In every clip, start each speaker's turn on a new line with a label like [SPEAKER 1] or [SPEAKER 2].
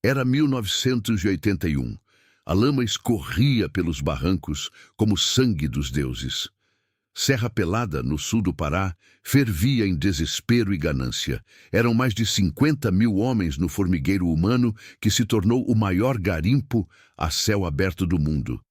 [SPEAKER 1] Era 1981. A lama escorria pelos barrancos como sangue dos deuses. Serra Pelada, no sul do Pará, fervia em desespero e ganância. Eram mais de 50.000 homens no formigueiro humano que se tornou o maior garimpo a céu aberto do mundo.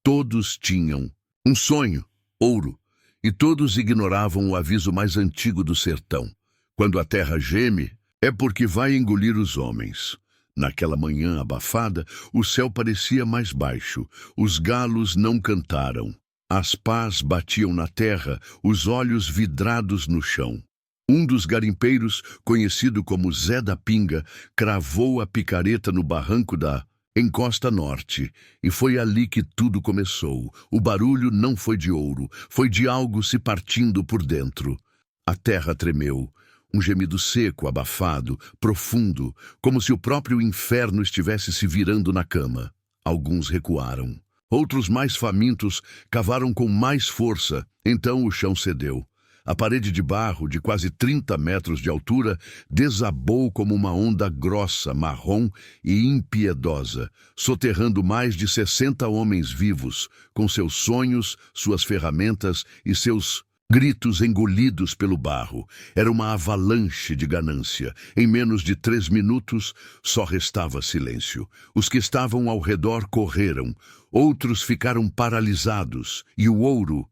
[SPEAKER 1] Todos tinham um sonho, ouro, e todos ignoravam o aviso mais antigo do sertão. Quando a terra geme, é porque vai engolir os homens. Naquela manhã abafada, o céu parecia mais baixo, os galos não cantaram. As pás batiam na terra, os olhos vidrados no chão. Um dos garimpeiros, conhecido como Zé da Pinga, cravou a picareta no barranco da encosta norte, e foi ali que tudo começou. O barulho não foi de ouro, foi de algo se partindo por dentro. A terra tremeu. Um gemido seco, abafado, profundo, como se o próprio inferno estivesse se virando na cama. Alguns recuaram. Outros, mais famintos, cavaram com mais força. Então o chão cedeu. A parede de barro, de quase 30 metros de altura, desabou como uma onda grossa, marrom e impiedosa, soterrando mais de 60 homens vivos, com seus sonhos, suas ferramentas e seus gritos engolidos pelo barro. Era uma avalanche de ganância. Em menos de 3 minutos, só restava silêncio. Os que estavam ao redor correram. Outros ficaram paralisados. E o ouro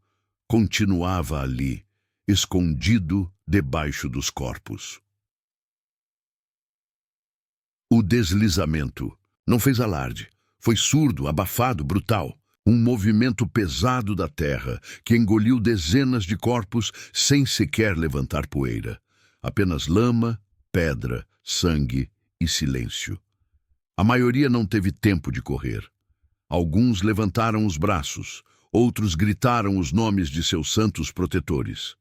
[SPEAKER 1] continuava ali, escondido debaixo dos corpos. O deslizamento não fez alarde. Foi surdo, abafado, brutal. Um movimento pesado da terra que engoliu dezenas de corpos sem sequer levantar poeira. Apenas lama, pedra, sangue e silêncio. A maioria não teve tempo de correr. Alguns levantaram os braços, outros gritaram os nomes de seus santos protetores.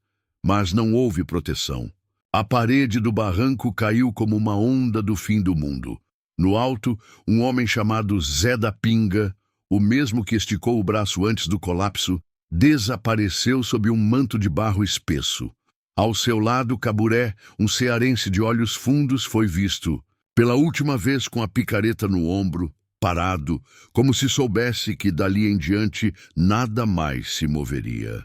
[SPEAKER 1] Mas não houve proteção. A parede do barranco caiu como uma onda do fim do mundo. No alto, um homem chamado Zé da Pinga, o mesmo que esticou o braço antes do colapso, desapareceu sob um manto de barro espesso. Ao seu lado, Caburé, um cearense de olhos fundos, foi visto, pela última vez com a picareta no ombro, parado, como se soubesse que dali em diante nada mais se moveria.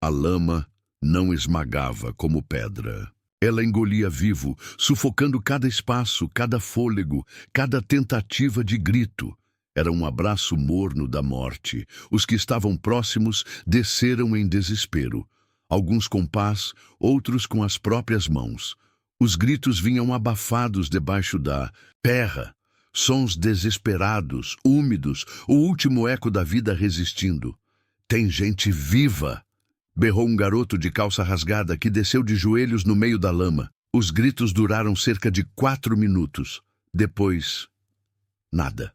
[SPEAKER 1] A lama não esmagava como pedra. Ela engolia vivo, sufocando cada espaço, cada fôlego, cada tentativa de grito. Era um abraço morno da morte. Os que estavam próximos desceram em desespero. Alguns com pás, outros com as próprias mãos. Os gritos vinham abafados debaixo da terra. Sons desesperados, úmidos, o último eco da vida resistindo. Tem gente viva! Berrou um garoto de calça rasgada que desceu de joelhos no meio da lama. Os gritos duraram cerca de 4 minutos. Depois, nada.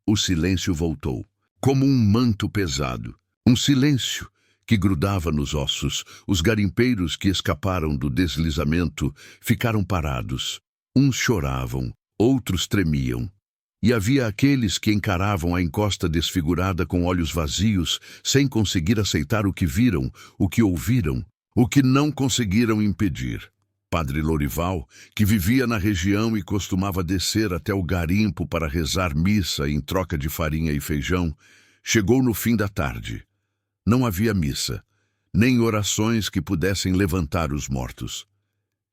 [SPEAKER 1] O silêncio voltou, como um manto pesado. Um silêncio que grudava nos ossos. Os garimpeiros que escaparam do deslizamento ficaram parados. Uns choravam, outros tremiam. E havia aqueles que encaravam a encosta desfigurada com olhos vazios, sem conseguir aceitar o que viram, o que ouviram, o que não conseguiram impedir. Padre Lorival, que vivia na região e costumava descer até o garimpo para rezar missa em troca de farinha e feijão, chegou no fim da tarde. Não havia missa, nem orações que pudessem levantar os mortos.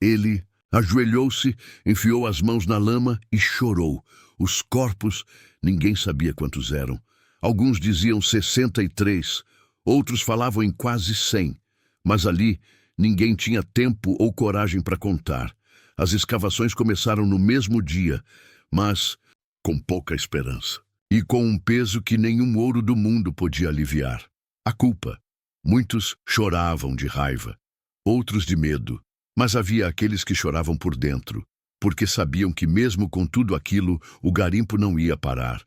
[SPEAKER 1] Ele ajoelhou-se, enfiou as mãos na lama e chorou. Os corpos, ninguém sabia quantos eram. Alguns diziam 63, outros falavam em quase 100, mas ali ninguém tinha tempo ou coragem para contar. As escavações começaram no mesmo dia, mas com pouca esperança. E com um peso que nenhum ouro do mundo podia aliviar. A culpa. Muitos choravam de raiva, outros de medo. Mas havia aqueles que choravam por dentro, porque sabiam que mesmo com tudo aquilo, o garimpo não ia parar.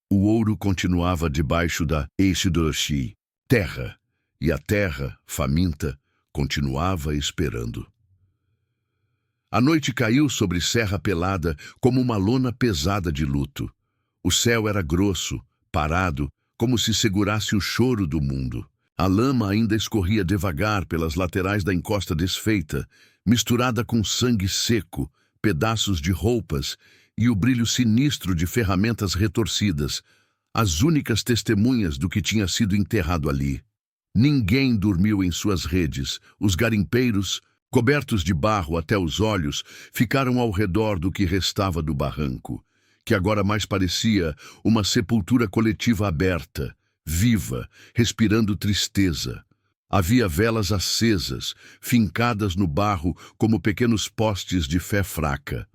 [SPEAKER 1] O ouro continuava debaixo da Eixidoshi, terra, e a terra, faminta, continuava esperando. A noite caiu sobre Serra Pelada como uma lona pesada de luto. O céu era grosso, parado, como se segurasse o choro do mundo. A lama ainda escorria devagar pelas laterais da encosta desfeita, misturada com sangue seco, pedaços de roupas e o brilho sinistro de ferramentas retorcidas, as únicas testemunhas do que tinha sido enterrado ali. Ninguém dormiu em suas redes. Os garimpeiros, cobertos de barro até os olhos, ficaram ao redor do que restava do barranco, que agora mais parecia uma sepultura coletiva aberta, viva, respirando tristeza. Havia velas acesas, fincadas no barro como pequenos postes de fé fraca.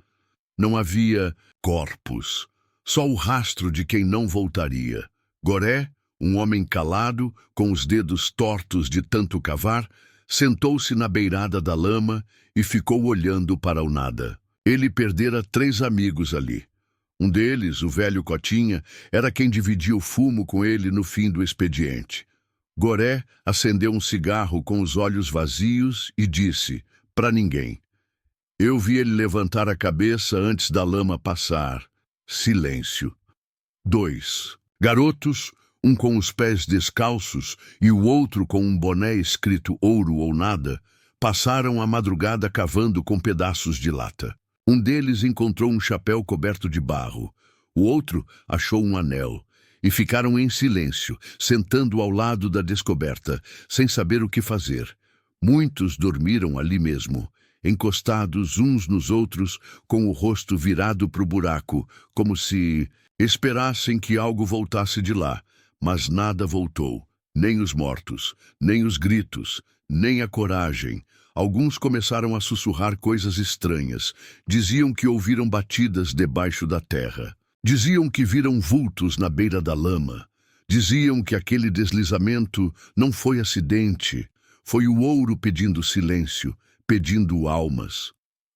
[SPEAKER 1] Não havia corpos, só o rastro de quem não voltaria. Goré, um homem calado, com os dedos tortos de tanto cavar, sentou-se na beirada da lama e ficou olhando para o nada. Ele perdera 3 amigos ali. Um deles, o velho Cotinha, era quem dividia o fumo com ele no fim do expediente. Goré acendeu um cigarro com os olhos vazios e disse, para ninguém: "Eu vi ele levantar a cabeça antes da lama passar." Silêncio. 2 garotos, um com os pés descalços e o outro com um boné escrito ouro ou nada, passaram a madrugada cavando com pedaços de lata. Um deles encontrou um chapéu coberto de barro. O outro achou um anel. E ficaram em silêncio, sentando ao lado da descoberta, sem saber o que fazer. Muitos dormiram ali mesmo, encostados uns nos outros, com o rosto virado para o buraco, como se esperassem que algo voltasse de lá. Mas nada voltou, nem os mortos, nem os gritos, nem a coragem. Alguns começaram a sussurrar coisas estranhas. Diziam que ouviram batidas debaixo da terra. Diziam que viram vultos na beira da lama. Diziam que aquele deslizamento não foi acidente. Foi o ouro pedindo silêncio, pedindo almas.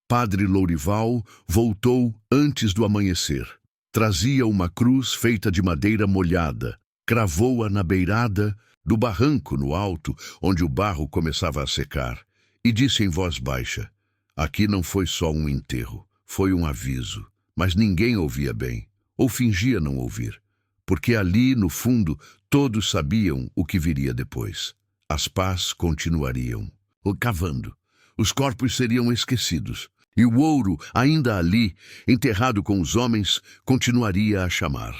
[SPEAKER 1] Padre Lourival voltou antes do amanhecer. Trazia uma cruz feita de madeira molhada. Cravou-a na beirada do barranco no alto, onde o barro começava a secar, e disse em voz baixa: "Aqui não foi só um enterro, foi um aviso." Mas ninguém ouvia bem, ou fingia não ouvir, porque ali, no fundo, todos sabiam o que viria depois. As pás continuariam, cavando. Os corpos seriam esquecidos, e o ouro, ainda ali, enterrado com os homens, continuaria a chamar.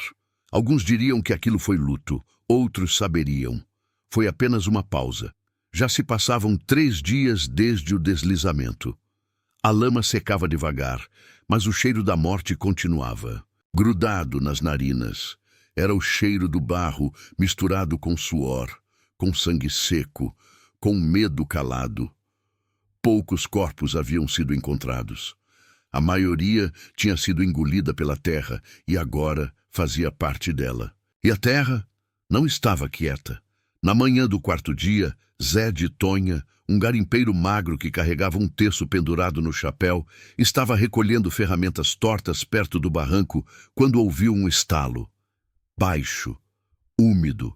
[SPEAKER 1] Alguns diriam que aquilo foi luto, outros saberiam. Foi apenas uma pausa. Já se passavam 3 dias desde o deslizamento. A lama secava devagar, mas o cheiro da morte continuava, grudado nas narinas. Era o cheiro do barro misturado com suor, com sangue seco, com medo calado. Poucos corpos haviam sido encontrados. A maioria tinha sido engolida pela terra e agora fazia parte dela. E a terra não estava quieta. Na manhã do 4º dia, Zé de Tonha, um garimpeiro magro que carregava um terço pendurado no chapéu, estava recolhendo ferramentas tortas perto do barranco quando ouviu um estalo. Baixo, úmido,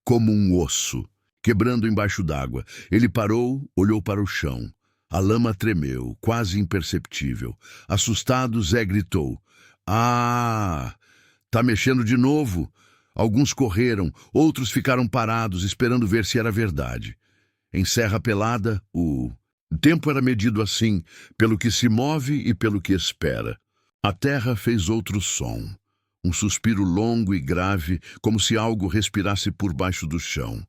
[SPEAKER 1] como um osso, quebrando embaixo d'água. Ele parou, olhou para o chão. A lama tremeu, quase imperceptível. Assustado, Zé gritou: "Ah! Tá mexendo de novo." Alguns correram, outros ficaram parados, esperando ver se era verdade. Em Serra Pelada, o tempo era medido assim, pelo que se move e pelo que espera. A terra fez outro som, um suspiro longo e grave, como se algo respirasse por baixo do chão.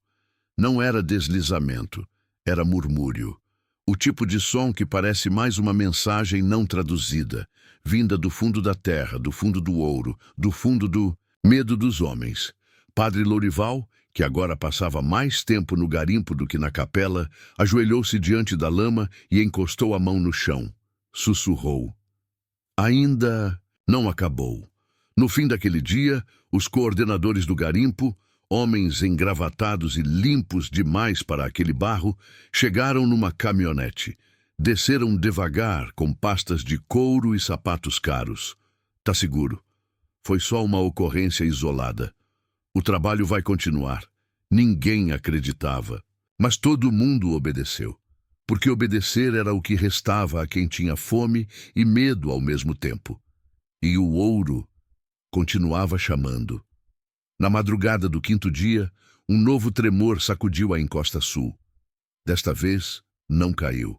[SPEAKER 1] Não era deslizamento, era murmúrio. O tipo de som que parece mais uma mensagem não traduzida, vinda do fundo da terra, do fundo do ouro, do fundo do medo dos homens. Padre Lourival, que agora passava mais tempo no garimpo do que na capela, ajoelhou-se diante da lama e encostou a mão no chão. Sussurrou: "Ainda não acabou." No fim daquele dia, os coordenadores do garimpo, homens engravatados e limpos demais para aquele barro, chegaram numa caminhonete. Desceram devagar, com pastas de couro e sapatos caros. "Tá seguro. Foi só uma ocorrência isolada. O trabalho vai continuar." Ninguém acreditava, mas todo mundo obedeceu, porque obedecer era o que restava a quem tinha fome e medo ao mesmo tempo. E o ouro continuava chamando. Na madrugada do 5º dia, um novo tremor sacudiu a encosta sul. Desta vez, não caiu,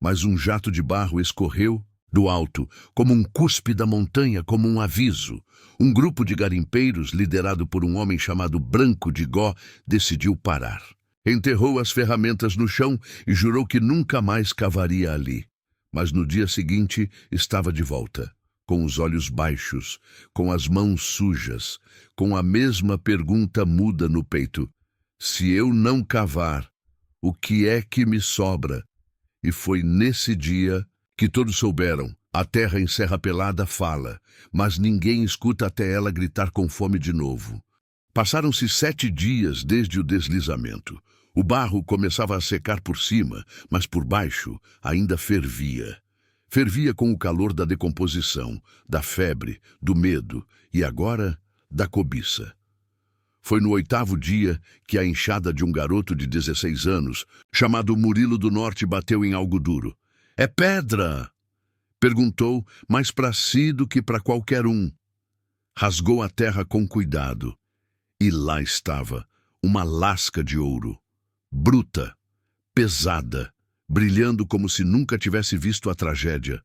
[SPEAKER 1] mas um jato de barro escorreu, Do alto, como um cuspe da montanha, como um aviso, um grupo de garimpeiros, liderado por um homem chamado Branco de Gó, decidiu parar. Enterrou as ferramentas no chão e jurou que nunca mais cavaria ali. Mas no dia seguinte estava de volta, com os olhos baixos, com as mãos sujas, com a mesma pergunta muda no peito: se eu não cavar, o que é que me sobra? E foi nesse dia que todos souberam: a terra em Serra Pelada fala, mas ninguém escuta até ela gritar com fome de novo. Passaram-se 7 dias desde o deslizamento. O barro começava a secar por cima, mas por baixo ainda fervia. Fervia com o calor da decomposição, da febre, do medo e agora da cobiça. Foi no 8º dia que a enxada de um garoto de 16 anos, chamado Murilo do Norte, bateu em algo duro. "É pedra!" perguntou, mais para si do que para qualquer um. Rasgou a terra com cuidado. E lá estava, uma lasca de ouro. Bruta, pesada, brilhando como se nunca tivesse visto a tragédia.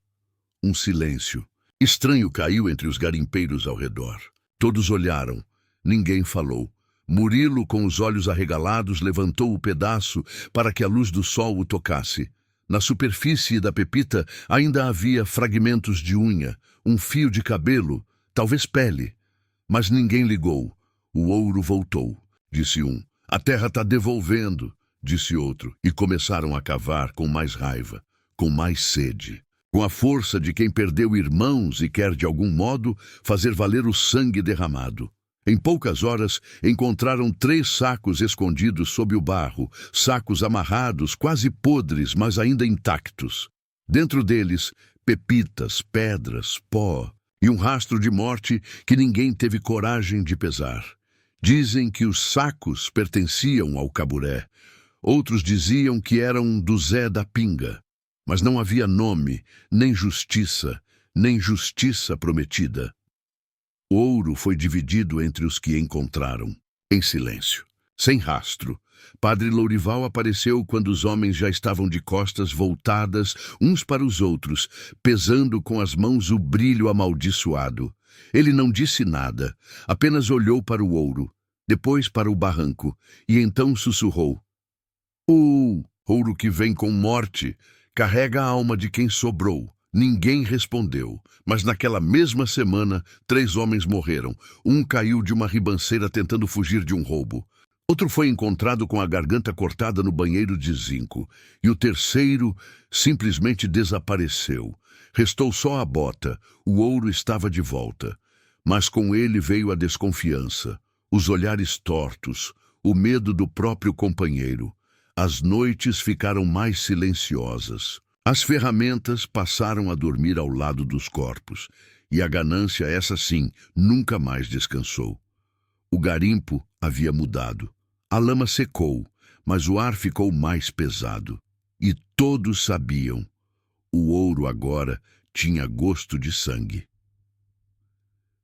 [SPEAKER 1] Um silêncio estranho caiu entre os garimpeiros ao redor. Todos olharam. Ninguém falou. Murilo, com os olhos arregalados, levantou o pedaço para que a luz do sol o tocasse. Na superfície da pepita ainda havia fragmentos de unha, um fio de cabelo, talvez pele. Mas ninguém ligou. O ouro voltou, disse um. "A terra está devolvendo", disse outro, e começaram a cavar com mais raiva, com mais sede, com a força de quem perdeu irmãos e quer, de algum modo, fazer valer o sangue derramado. Em poucas horas, encontraram 3 sacos escondidos sob o barro, sacos amarrados, quase podres, mas ainda intactos. Dentro deles, pepitas, pedras, pó e um rastro de morte que ninguém teve coragem de pesar. Dizem que os sacos pertenciam ao Caburé. Outros diziam que eram do Zé da Pinga. Mas não havia nome, nem justiça prometida. O ouro foi dividido entre os que encontraram, em silêncio, sem rastro. Padre Lourival apareceu quando os homens já estavam de costas voltadas uns para os outros, pesando com as mãos o brilho amaldiçoado. Ele não disse nada, apenas olhou para o ouro, depois para o barranco, e então sussurrou: "O ouro que vem com morte carrega a alma de quem sobrou." Ninguém respondeu, mas naquela mesma semana, 3 homens morreram. Um caiu de uma ribanceira tentando fugir de um roubo. Outro foi encontrado com a garganta cortada no banheiro de zinco. E o terceiro simplesmente desapareceu. Restou só a bota. O ouro estava de volta. Mas com ele veio a desconfiança, os olhares tortos, o medo do próprio companheiro. As noites ficaram mais silenciosas. As ferramentas passaram a dormir ao lado dos corpos, e a ganância, essa sim, nunca mais descansou. O garimpo havia mudado. A lama secou, mas o ar ficou mais pesado. E todos sabiam, o ouro agora tinha gosto de sangue.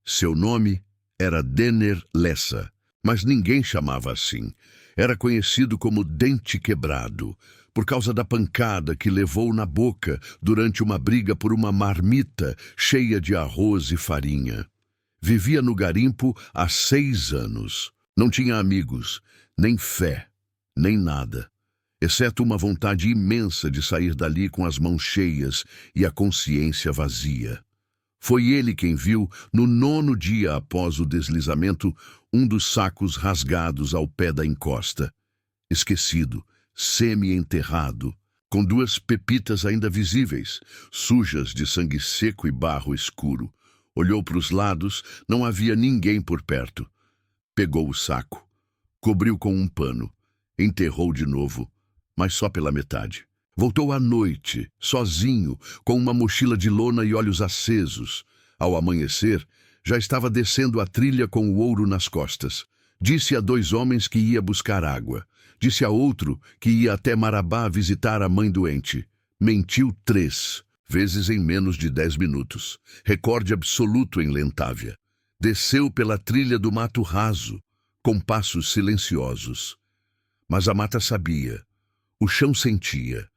[SPEAKER 1] Seu nome era Denner Lessa, mas ninguém chamava assim. Era conhecido como Dente Quebrado, por causa da pancada que levou na boca durante uma briga por uma marmita cheia de arroz e farinha. Vivia no garimpo há 6 anos. Não tinha amigos, nem fé, nem nada, exceto uma vontade imensa de sair dali com as mãos cheias e a consciência vazia. Foi ele quem viu, no 9º dia após o deslizamento, um dos sacos rasgados ao pé da encosta. Esquecido, semi-enterrado, com 2 pepitas ainda visíveis, sujas de sangue seco e barro escuro. Olhou para os lados, não havia ninguém por perto. Pegou o saco, cobriu com um pano, enterrou de novo, mas só pela metade. Voltou à noite, sozinho, com uma mochila de lona e olhos acesos. Ao amanhecer, já estava descendo a trilha com o ouro nas costas. Disse a 2 homens que ia buscar água. Disse a outro que ia até Marabá visitar a mãe doente. Mentiu 3 vezes em menos de 10 minutos. Recorde absoluto em Lentávia. Desceu pela trilha do mato raso, com passos silenciosos. Mas a mata sabia, o chão sentia.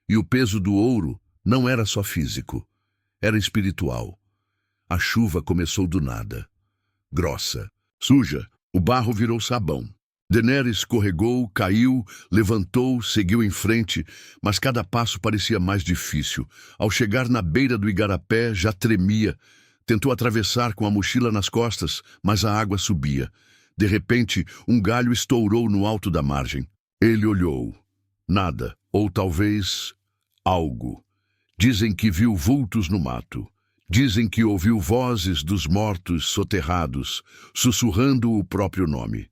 [SPEAKER 1] E o peso do ouro não era só físico. era espiritual. A chuva começou do nada. Grossa, suja, o barro virou sabão. Daenerys escorregou, caiu, levantou, seguiu em frente, mas cada passo parecia mais difícil. Ao chegar na beira do igarapé, já tremia. Tentou atravessar com a mochila nas costas, mas a água subia. De repente, um galho estourou no alto da margem. Ele olhou. Nada, ou talvez algo. Dizem que viu vultos no mato. Dizem que ouviu vozes dos mortos soterrados, sussurrando o próprio nome.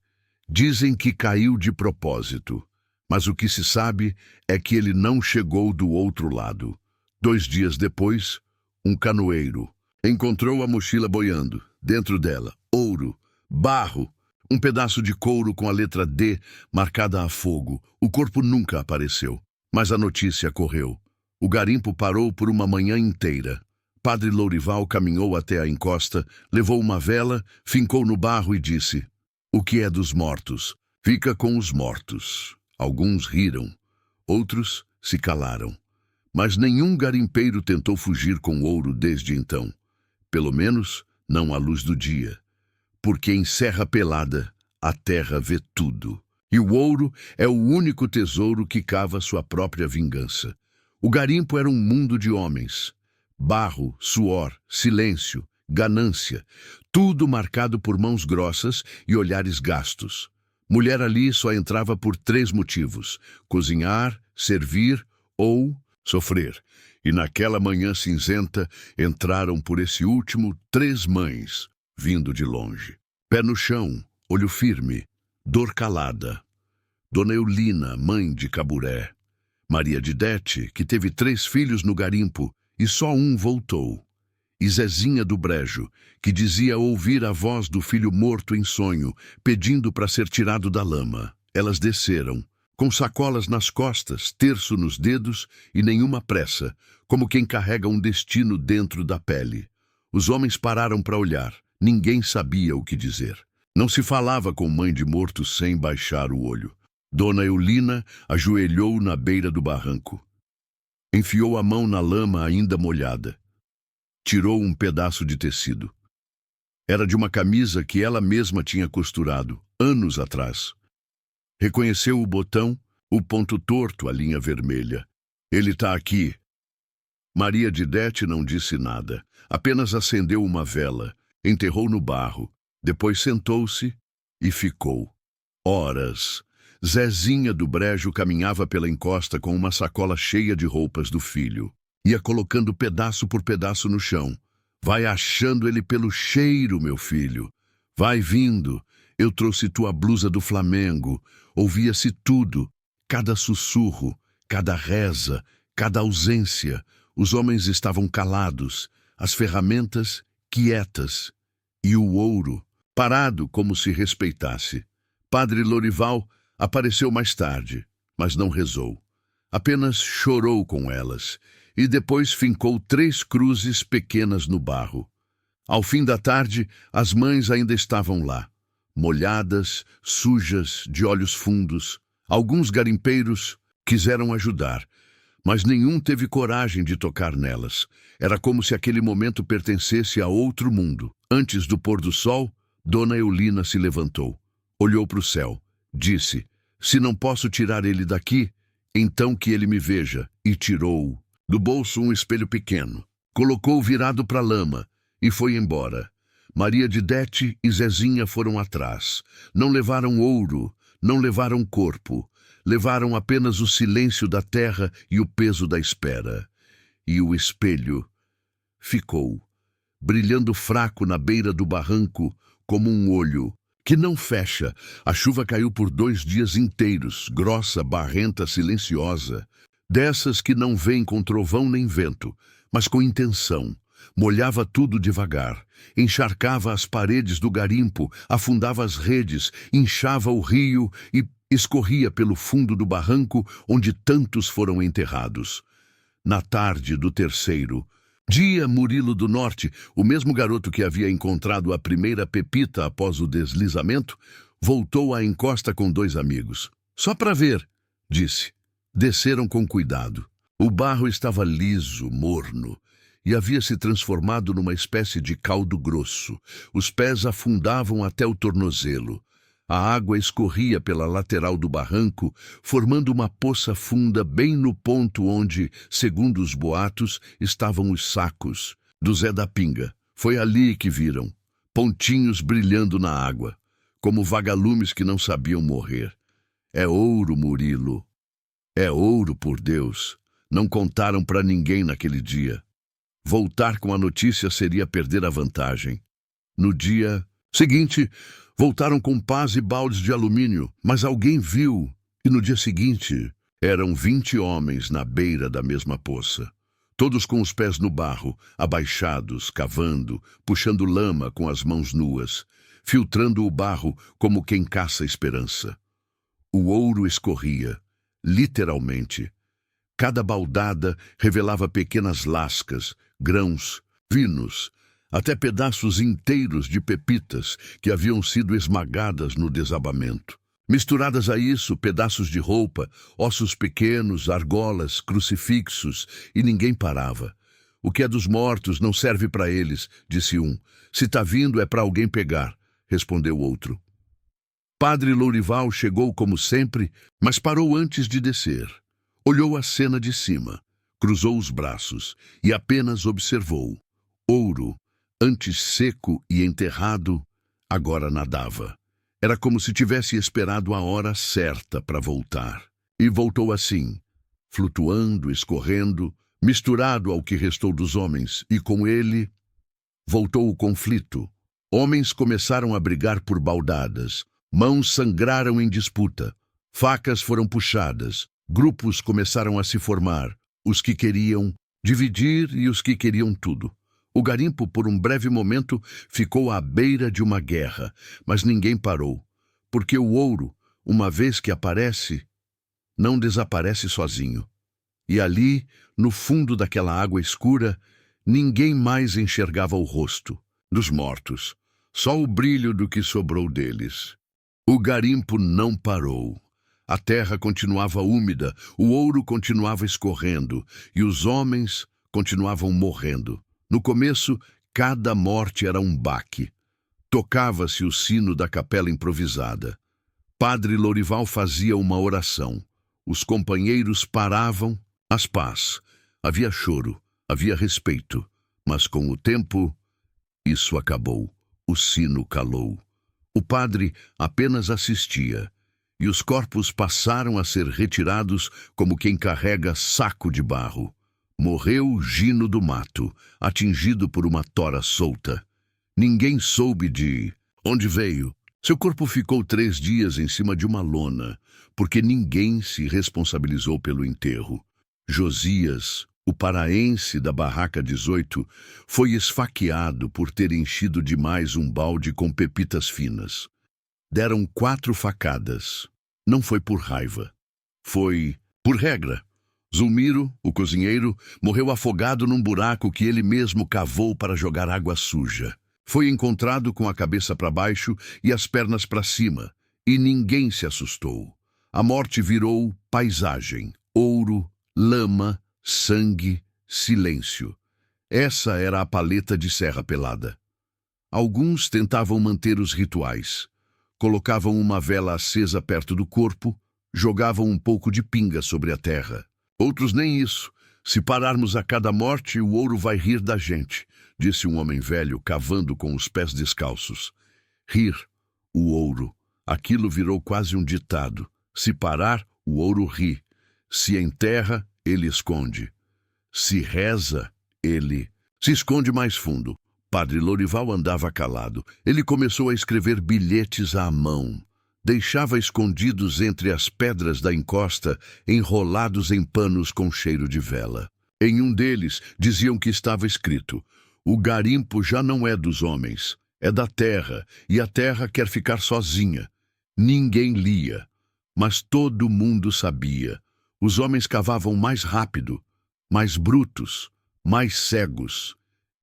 [SPEAKER 1] Dizem que caiu de propósito, mas o que se sabe é que ele não chegou do outro lado. 2 dias depois, um canoeiro encontrou a mochila boiando. Dentro dela, ouro, barro, um pedaço de couro com a letra D marcada a fogo. O corpo nunca apareceu, mas a notícia correu. O garimpo parou por uma manhã inteira. Padre Lourival caminhou até a encosta, levou uma vela, fincou no barro e disse: "O que é dos mortos? Fica com os mortos." Alguns riram, outros se calaram. Mas nenhum garimpeiro tentou fugir com ouro desde então. Pelo menos, não à luz do dia. Porque em Serra Pelada, a terra vê tudo. E o ouro é o único tesouro que cava sua própria vingança. O garimpo era um mundo de homens. Barro, suor, silêncio, ganância, tudo marcado por mãos grossas e olhares gastos. Mulher ali só entrava por 3 motivos: cozinhar, servir ou sofrer. E naquela manhã cinzenta entraram por esse último 3 mães, vindo de longe. Pé no chão, olho firme, dor calada. Dona Eulina, mãe de Caburé. Maria de Dete, que teve 3 filhos no garimpo e só um voltou. E Zezinha do Brejo, que dizia ouvir a voz do filho morto em sonho, pedindo para ser tirado da lama. Elas desceram, com sacolas nas costas, terço nos dedos e nenhuma pressa, como quem carrega um destino dentro da pele. Os homens pararam para olhar. Ninguém sabia o que dizer. Não se falava com mãe de morto sem baixar o olho. Dona Eulina ajoelhou na beira do barranco. Enfiou a mão na lama ainda molhada. Tirou um pedaço de tecido. Era de uma camisa que ela mesma tinha costurado, anos atrás. Reconheceu o botão, o ponto torto, a linha vermelha. Ele está aqui. Maria de Dete não disse nada, apenas acendeu uma vela, enterrou no barro, depois sentou-se e ficou. Horas. Zezinha do Brejo caminhava pela encosta com uma sacola cheia de roupas do filho. Ia colocando pedaço por pedaço no chão. Vai achando ele pelo cheiro, meu filho. Vai vindo. Eu trouxe tua blusa do Flamengo. Ouvia-se tudo. Cada sussurro, cada reza, cada ausência. Os homens estavam calados. As ferramentas quietas. E o ouro, parado como se respeitasse. Padre Lourival apareceu mais tarde, mas não rezou. Apenas chorou com elas. E depois fincou 3 cruzes pequenas no barro. Ao fim da tarde, as mães ainda estavam lá, molhadas, sujas, de olhos fundos. Alguns garimpeiros quiseram ajudar, mas nenhum teve coragem de tocar nelas. Era como se aquele momento pertencesse a outro mundo. Antes do pôr do sol, Dona Eulina se levantou, olhou para o céu, disse: "Se não posso tirar ele daqui, então que ele me veja", e tirou-o. Do bolso um espelho pequeno, colocou virado para a lama e foi embora. Maria de Dete e Zezinha foram atrás. Não levaram ouro, não levaram corpo. Levaram apenas o silêncio da terra e o peso da espera. E o espelho ficou, brilhando fraco na beira do barranco, como um olho que não fecha. A chuva caiu por 2 dias inteiros, grossa, barrenta, silenciosa. Dessas que não vêm com trovão nem vento, mas com intenção. Molhava tudo devagar, encharcava as paredes do garimpo, afundava as redes, inchava o rio e escorria pelo fundo do barranco onde tantos foram enterrados. Na tarde do 3º dia, Murilo do Norte, o mesmo garoto que havia encontrado a primeira pepita após o deslizamento, voltou à encosta com 2 amigos. "Só para ver", disse. Desceram com cuidado. O barro estava liso, morno, e havia se transformado numa espécie de caldo grosso. Os pés afundavam até o tornozelo. A água escorria pela lateral do barranco, formando uma poça funda bem no ponto onde, segundo os boatos, estavam os sacos do Zé da Pinga. Foi ali que viram, pontinhos brilhando na água, como vagalumes que não sabiam morrer. É ouro, Murilo. É ouro, por Deus. Não contaram para ninguém naquele dia. Voltar com a notícia seria perder a vantagem. No dia seguinte, voltaram com pás e baldes de alumínio, mas alguém viu, e no dia seguinte eram 20 homens na beira da mesma poça. Todos com os pés no barro, abaixados, cavando, puxando lama com as mãos nuas, filtrando o barro como quem caça a esperança. O ouro escorria, literalmente. Cada baldada revelava pequenas lascas, grãos, vinos, até pedaços inteiros de pepitas que haviam sido esmagadas no desabamento. Misturadas a isso, pedaços de roupa, ossos pequenos, argolas, crucifixos, e ninguém parava. O que é dos mortos não serve para eles, disse um. Se tá vindo é para alguém pegar, respondeu outro. Padre Lourival chegou como sempre, mas parou antes de descer. Olhou a cena de cima, cruzou os braços e apenas observou. Ouro, antes seco e enterrado, agora nadava. Era como se tivesse esperado a hora certa para voltar. E voltou assim, flutuando, escorrendo, misturado ao que restou dos homens, e com ele voltou o conflito. Homens começaram a brigar por baldadas, mãos sangraram em disputa, facas foram puxadas, grupos começaram a se formar, os que queriam dividir e os que queriam tudo. O garimpo, por um breve momento, ficou à beira de uma guerra, mas ninguém parou, porque o ouro, uma vez que aparece, não desaparece sozinho. E ali, no fundo daquela água escura, ninguém mais enxergava o rosto dos mortos, só o brilho do que sobrou deles. O garimpo não parou. A terra continuava úmida, o ouro continuava escorrendo, e os homens continuavam morrendo. No começo, cada morte era um baque. Tocava-se o sino da capela improvisada. Padre Lourival fazia uma oração. Os companheiros paravam, as paz. Havia choro, havia respeito. Mas com o tempo, isso acabou. O sino calou. O padre apenas assistia, e os corpos passaram a ser retirados como quem carrega saco de barro. Morreu Gino do Mato, atingido por uma tora solta. Ninguém soube de onde veio. Seu corpo ficou 3 dias em cima de uma lona, porque ninguém se responsabilizou pelo enterro. Josias, o paraense da Barraca 18, foi esfaqueado por ter enchido demais um balde com pepitas finas. Deram 4 facadas. Não foi por raiva. Foi por regra. Zulmiro, o cozinheiro, morreu afogado num buraco que ele mesmo cavou para jogar água suja. Foi encontrado com a cabeça para baixo e as pernas para cima, e ninguém se assustou. A morte virou paisagem, ouro, lama, sangue, silêncio. Essa era a paleta de Serra Pelada. Alguns tentavam manter os rituais. Colocavam uma vela acesa perto do corpo, jogavam um pouco de pinga sobre a terra. Outros nem isso. Se pararmos a cada morte, o ouro vai rir da gente, disse um homem velho, cavando com os pés descalços. Rir, o ouro. Aquilo virou quase um ditado. Se parar, o ouro ri. Se enterra, ele esconde. Se reza, ele se esconde mais fundo. Padre Lourival andava calado. Ele começou a escrever bilhetes à mão. Deixava escondidos entre as pedras da encosta, enrolados em panos com cheiro de vela. Em um deles, diziam que estava escrito: o garimpo já não é dos homens, é da terra, e a terra quer ficar sozinha. Ninguém lia, mas todo mundo sabia. Os homens cavavam mais rápido, mais brutos, mais cegos.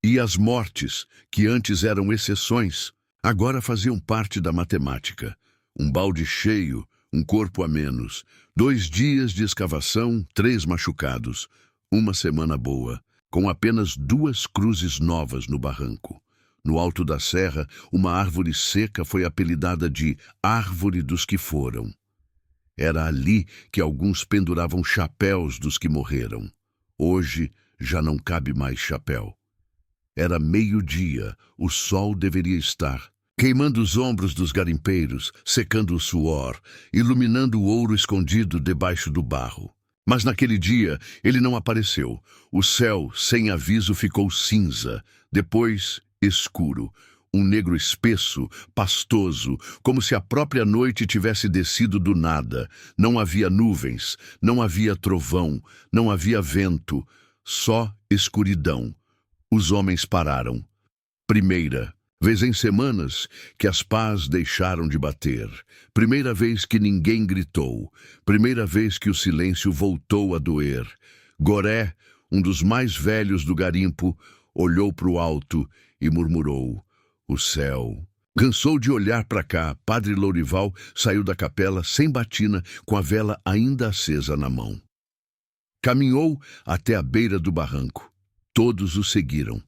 [SPEAKER 1] E as mortes, que antes eram exceções, agora faziam parte da matemática. Um balde cheio, um corpo a menos, 2 dias de escavação, 3 machucados, uma semana boa. com apenas 2 cruzes novas no barranco. No alto da serra, uma árvore seca foi apelidada de Árvore dos que Foram. Era ali que alguns penduravam chapéus dos que morreram. Hoje já não cabe mais chapéu. Era meio-dia, o sol deveria estar queimando os ombros dos garimpeiros, secando o suor, iluminando o ouro escondido debaixo do barro. Mas naquele dia ele não apareceu. O céu, sem aviso, ficou cinza, depois escuro. Um negro espesso, pastoso, como se a própria noite tivesse descido do nada. Não havia nuvens, não havia trovão, não havia vento, só escuridão. Os homens pararam. Primeira vez em semanas que as pás deixaram de bater. Primeira vez que ninguém gritou. Primeira vez que o silêncio voltou a doer. Goré, um dos mais velhos do garimpo, olhou para o alto e murmurou: o céu. Cansou de olhar para cá. Padre Lourival saiu da capela sem batina, com a vela ainda acesa na mão. Caminhou até a beira do barranco. Todos o seguiram.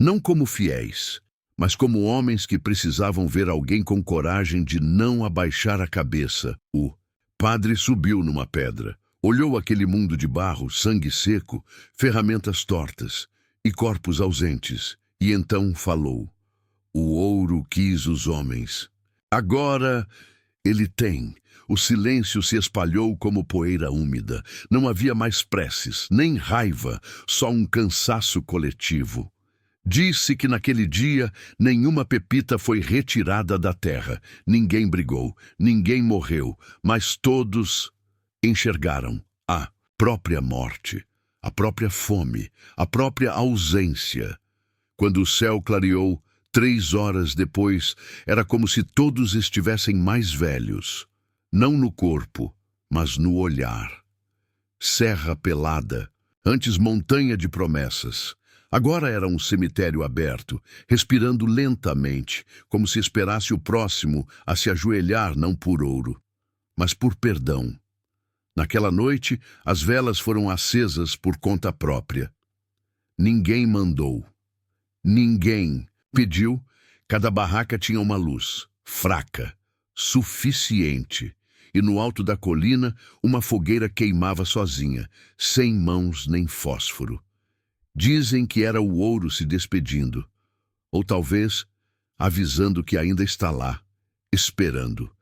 [SPEAKER 1] Não como fiéis, mas como homens que precisavam ver alguém com coragem de não abaixar a cabeça. O padre subiu numa pedra, olhou aquele mundo de barro, sangue seco, ferramentas tortas e corpos ausentes, e então falou: o ouro quis os homens. Agora ele tem. O silêncio se espalhou como poeira úmida. Não havia mais preces, nem raiva, só um cansaço coletivo. Disse que naquele dia nenhuma pepita foi retirada da terra. Ninguém brigou, ninguém morreu, mas todos enxergaram a própria morte, a própria fome, a própria ausência. Quando o céu clareou, 3 horas depois, era como se todos estivessem mais velhos. Não no corpo, mas no olhar. Serra pelada, antes montanha de promessas. Agora era um cemitério aberto, respirando lentamente, como se esperasse o próximo a se ajoelhar não por ouro, mas por perdão. Naquela noite, as velas foram acesas por conta própria. Ninguém mandou. Ninguém pediu. Cada barraca tinha uma luz, fraca, suficiente. E no alto da colina, uma fogueira queimava sozinha, sem mãos nem fósforo. Dizem que era o ouro se despedindo, ou talvez avisando que ainda está lá, esperando.